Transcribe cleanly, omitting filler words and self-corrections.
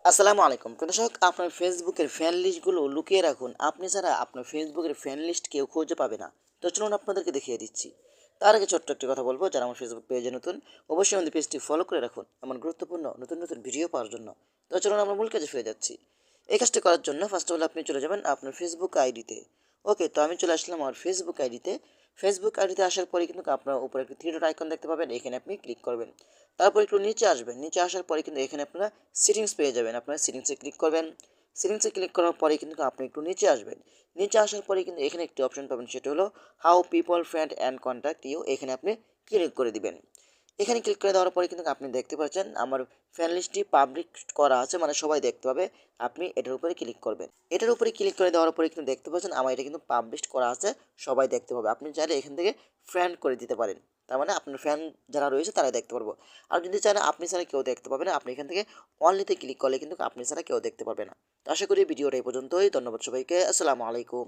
আসসালামু আলাইকুম। প্রিয় দর্শক, আপনার ফেসবুকের ফ্যান লিস্টগুলো লুকিয়ে রাখুন। আপনি ছাড়া আপনার ফেসবুকের ফ্যান লিস্ট কেউ খুঁজে পাবে না। তো চলুন আপনাদেরকে দেখিয়ে দিচ্ছি। তার আগে ছোট্ট একটি কথা বলবো, যারা আমার ফেসবুক পেজে নতুন, অবশ্যই আমাদের পেজটি ফলো করে রাখুন এমন গুরুত্বপূর্ণ নতুন নতুন ভিডিও পাওয়ার জন্য। তো চলুন আমরা মূল কাজে ফিরে যাচ্ছি। এই কাজটি করার জন্য ফার্স্ট অফ অল আপনি চলে যাবেন আপনার ফেসবুক আইডিতে। ওকে, তো আমি চলে আসলাম আমার ফেসবুক আইডিতে। ফেসবুক আইডিতে আসার পরে কিন্তু আপনার উপরে একটি থ্রি ডট আইকন দেখতে পাবেন, এখানে আপনি ক্লিক করবেন। তারপর একটু নিচে আসবেন, নিচে আসার পরে কিন্তু এখানে আপনারা সেটিংস পেয়ে যাবেন। আপনারা সেটিংসে ক্লিক করবেন। সেটিংসে ক্লিক করার পরে কিন্তু আপনি একটু নিচে আসবেন। নিচে আসার পরে কিন্তু এখানে একটি অপশন পাবেন, সেটা হলো how people friend and contact you. এখানে আপনি ক্লিক করে দিবেন। এখানে ক্লিক করে দেওয়ার পরে কিন্তু আপনি দেখতে পাচ্ছেন আমার ফ্রেন্ড লিস্টটি পাবলিক করা আছে, মানে সবাই দেখতে পাবে। আপনি এটার উপরে ক্লিক করবেন। এটার উপরে ক্লিক করে দেওয়ার পরে কিন্তু দেখতে পাচ্ছেন আমার এটা কিন্তু পাবলিশ করা আছে, সবাই দেখতে পাবে। আপনি চাইলে এখান থেকে ফ্রেন্ড করে দিতে পারেন, তার মানে আপনার ফ্যান যারা রয়েছে তারাই দেখতে পারবো। আর যদি চান আপনি ছাড়া কেউ দেখতে পাবে না, আপনি এখান থেকে অনলিতে ক্লিক করলে কিন্তু আপনি ছাড়া কেউ দেখতে পারবে না। তো আশা করি ভিডিওটা এই পর্যন্তই। ধন্যবাদ সবাইকে। আসসালামু আলাইকুম।